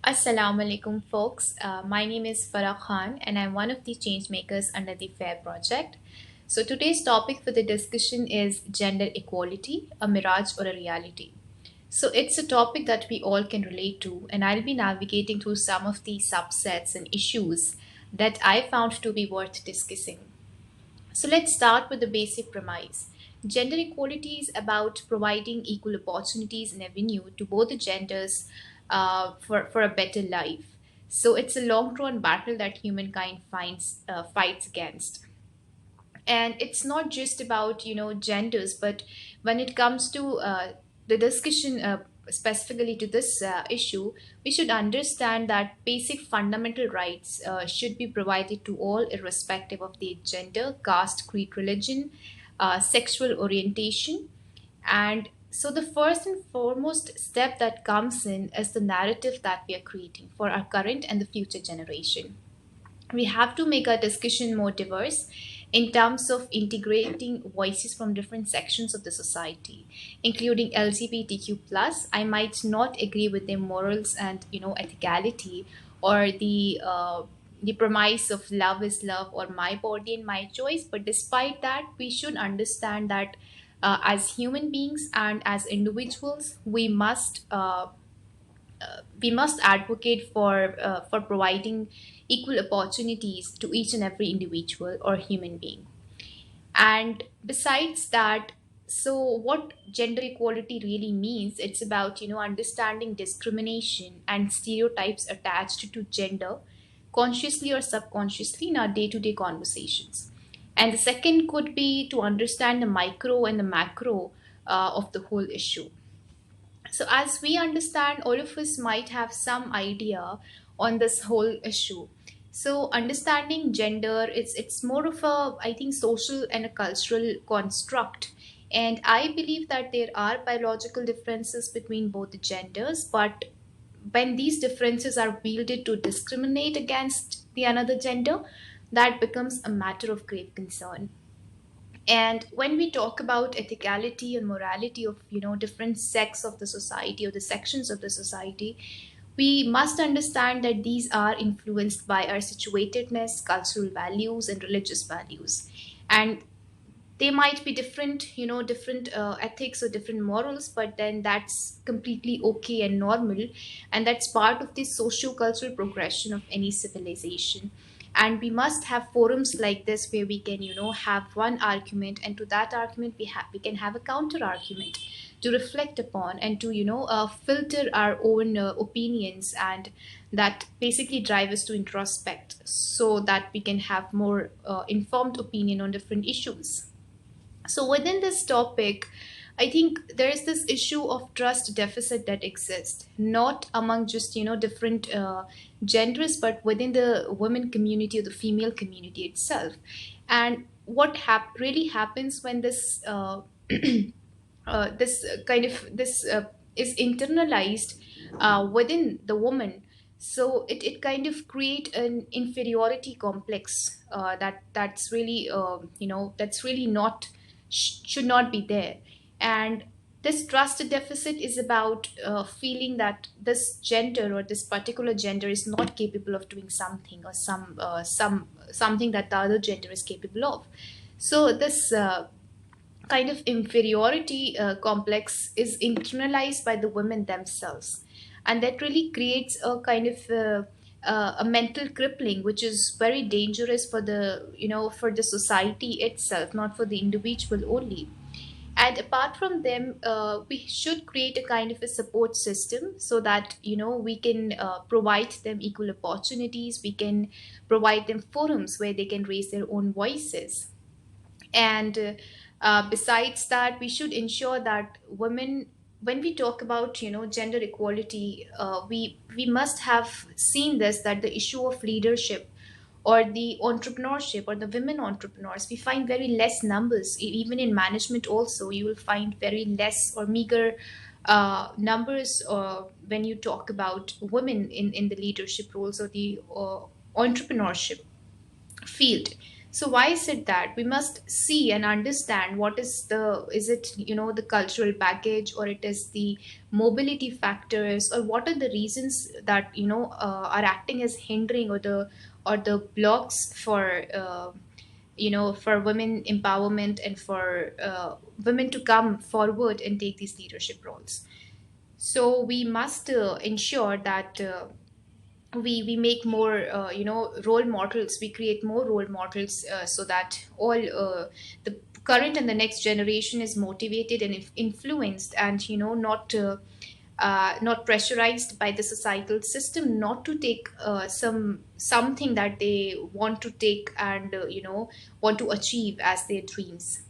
Assalamu alaikum, folks. My name is Farha and I'm one of the change makers under the FAIR project. So, today's topic for the discussion is gender equality, a mirage or a reality. So, it's a topic that we all can relate to, and I'll be navigating through some of the subsets and issues that I found to be worth discussing. So let's start with the basic premise. Gender equality is about providing equal opportunities and avenue to both the genders for a better life. So it's a long drawn battle that humankind fights against. And it's not just about genders, but when it comes to the discussion specifically to this issue, we should understand that basic fundamental rights should be provided to all irrespective of their gender, caste, creed, religion, sexual orientation. And so the first and foremost step that comes in is the narrative that we are creating for our current and the future generation. We have to make our discussion more diverse in terms of integrating voices from different sections of the society, including LGBTQ plus. I might not agree with their morals and ethicality, or the premise of love is love or my body and my choice. But despite that, we should understand that as human beings and as individuals, we must advocate for providing equal opportunities to each and every individual or human being. And besides that, so what gender equality really means, it's about understanding discrimination and stereotypes attached to gender consciously or subconsciously in our day-to-day conversations. And the second could be to understand the micro and the macro of the whole issue. So, as we understand, all of us might have some idea on this whole issue. So, understanding gender, it's more of a, I think, social and a cultural construct. And I believe that there are biological differences between both the genders, but when these differences are wielded to discriminate against the another gender, that becomes a matter of grave concern. And when we talk about ethicality and morality of different sects of the society or the sections of the society, we must understand that these are influenced by our situatedness, cultural values, and religious values. And they might be different, different ethics or different morals, but then that's completely okay and normal. And that's part of the socio-cultural progression of any civilization. And we must have forums like this where we can, have one argument, and to that argument we can have a counter argument to reflect upon and to filter our own opinions, and that basically drive us to introspect so that we can have more informed opinion on different issues. So within this topic, I think there is this issue of trust deficit that exists, not among just different genders, but within the women community or the female community itself. And what really happens when this is internalized within the woman, so it kind of create an inferiority complex that's really not should not be there. And this trust deficit is about feeling that this gender or this particular gender is not capable of doing something, or something that the other gender is capable of. So this kind of inferiority complex is internalized by the women themselves, and that really creates a kind of a mental crippling, which is very dangerous for the for the society itself, not for the individual only. And apart from them, we should create a kind of a support system so that we can provide them equal opportunities, we can provide them forums where they can raise their own voices. And besides that, we should ensure that women, when we talk about gender equality, we must have seen this, that the issue of leadership or the entrepreneurship or the women entrepreneurs, we find very less numbers. Even in management also, you will find very less or meager numbers when you talk about women in the leadership roles or the entrepreneurship field. So why is it that we must see and understand what is the, is it, the cultural baggage, or it is the mobility factors, or what are the reasons that are acting as hindering, or the blocks for for women empowerment, and for women to come forward and take these leadership roles. So we must ensure that we make more role models, we create more role models, so that all the current and the next generation is motivated and influenced, and not pressurized by the societal system, not to take something that they want to take, and want to achieve as their dreams.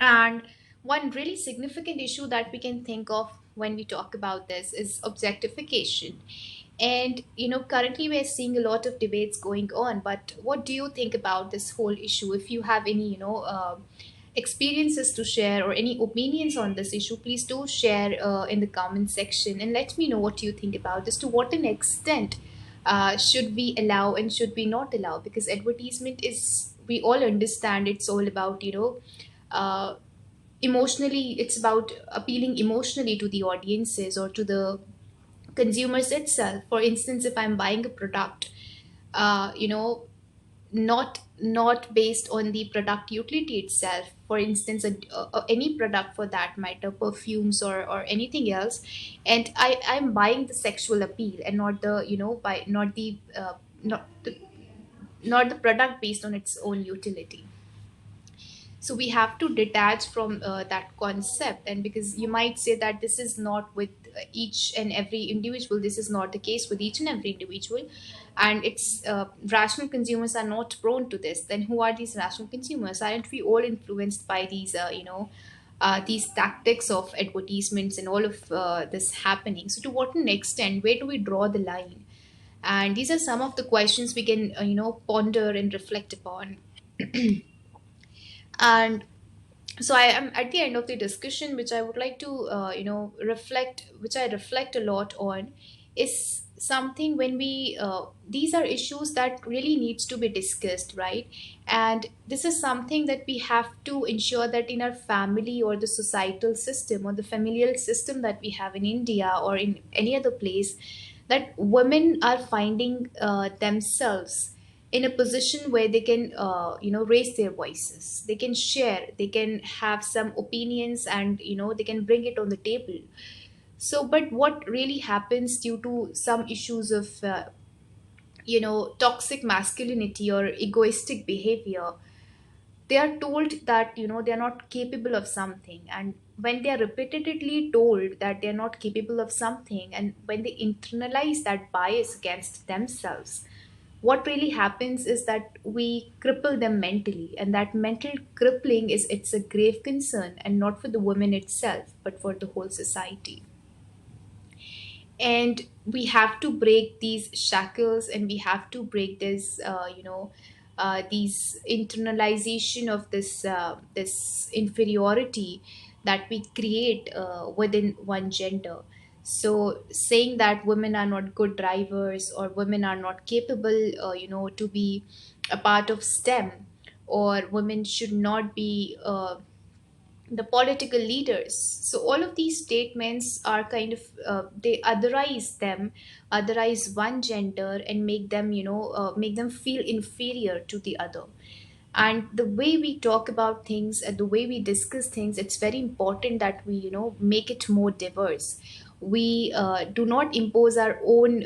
And one really significant issue that we can think of when we talk about this is objectification. And currently we're seeing a lot of debates going on. But what do you think about this whole issue? If you have any, experiences to share, or any opinions on this issue, please do share in the comment section, and let me know what you think about this. To what an extent should we allow and should we not allow? Because advertisement is, we all understand, it's all about uh, emotionally, it's about appealing emotionally to the audiences or to the consumers itself. For instance, if I'm buying a product, uh, you know not based on the product utility itself, for instance, any product for that matter, perfumes or anything else, and I'm buying the sexual appeal, and not the by not the not the product based on its own utility. So we have to detach from that concept. And because you might say that this is not with each and every individual, this is not the case with each and every individual, and it's rational consumers are not prone to this, then who are these rational consumers? Aren't we all influenced by these tactics of advertisements and all of this happening? So to what an extent, where do we draw the line? And these are some of the questions we can ponder and reflect upon. And so I am at the end of the discussion, which I would like to reflect, which I reflect a lot on, is something when we these are issues that really needs to be discussed, right? And this is something that we have to ensure that in our family, or the societal system, or the familial system that we have in India or in any other place, that women are finding themselves in a position where they can raise their voices, they can share, they can have some opinions, and they can bring it on the table. So but what really happens due to some issues of toxic masculinity or egoistic behavior, they are told that they are not capable of something. And when they are repeatedly told that they are not capable of something, and when they internalize that bias against themselves, what really happens is that we cripple them mentally. And that mental crippling is, it's a grave concern, and not for the woman itself, but for the whole society. And we have to break these shackles, and we have to break this these internalization of this inferiority that we create within one gender. So saying that women are not good drivers, or women are not capable to be a part of STEM, or women should not be the political leaders. So all of these statements are kind of they otherize them, otherize one gender, and make them make them feel inferior to the other. And the way we talk about things and the way we discuss things, it's very important that we make it more diverse. We do not impose our own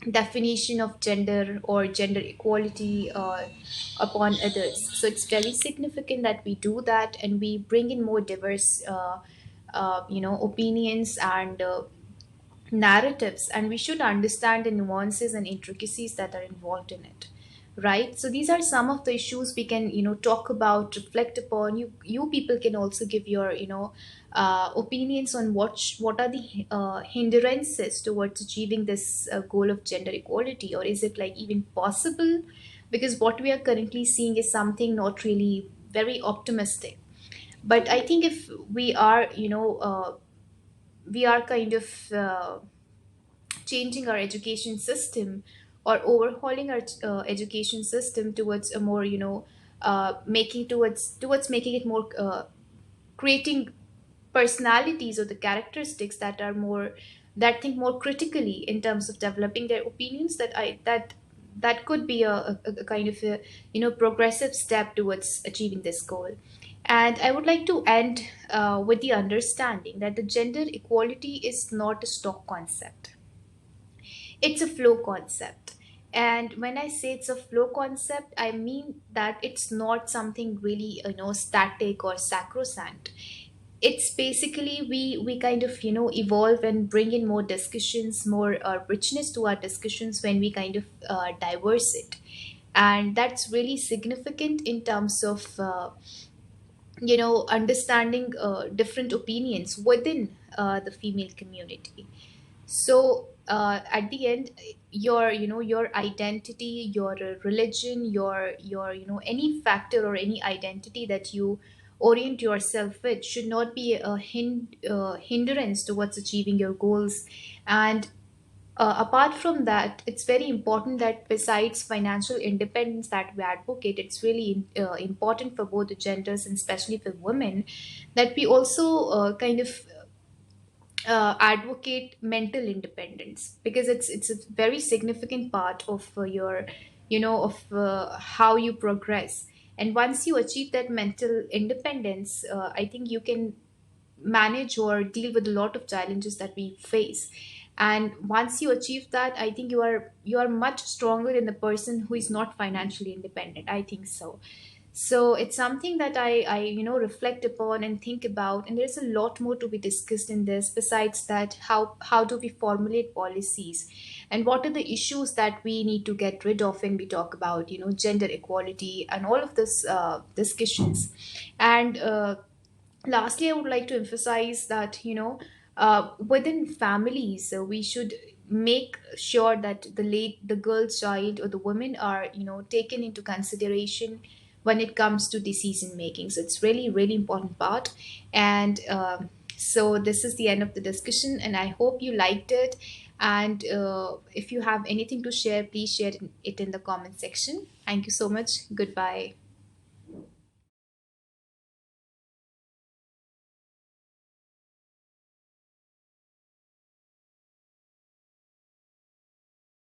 definition of gender or gender equality upon others. So it's very significant that we do that, and we bring in more diverse, opinions and narratives, and we should understand the nuances and intricacies that are involved in it, right? So these are some of the issues we can talk about, reflect upon. You people can also give your opinions on what are the hindrances towards achieving this goal of gender equality, or is it like even possible? Because what we are currently seeing is something not really very optimistic. But I think if we are we are kind of changing our education system, or overhauling our education system towards a more, making towards making it more, creating personalities or the characteristics that are more, that think more critically in terms of developing their opinions, that could be a kind of a, progressive step towards achieving this goal. And I would like to end with the understanding that the gender equality is not a stock concept, it's a flow concept. And when I say it's a flow concept, I mean that it's not something really, static or sacrosanct. It's basically, we kind of, evolve and bring in more discussions, more richness to our discussions when we kind of diverse it. And that's really significant in terms of, understanding different opinions within the female community. So at the end, your identity, your religion, your any factor or any identity that you orient yourself with should not be a hindrance towards achieving your goals. And apart from that, it's very important that besides financial independence that we advocate, it's really important for both the genders and especially for women, that we also kind of advocate mental independence, because it's a very significant part of your, of how you progress. And once you achieve that mental independence, I think you can manage or deal with a lot of challenges that we face. And once you achieve that, I think you are much stronger than the person who is not financially independent, I think so. So it's something that I reflect upon and think about, and there's a lot more to be discussed in this. Besides that, how do we formulate policies, and what are the issues that we need to get rid of when we talk about, gender equality and all of this discussions. And lastly, I would like to emphasize that, within families, we should make sure that the girl child or the women are, taken into consideration when it comes to decision making. So it's really really important part. And so this is the end of the discussion, and I hope you liked it. And if you have anything to share, please share it in the comment section. Thank you so much. Goodbye.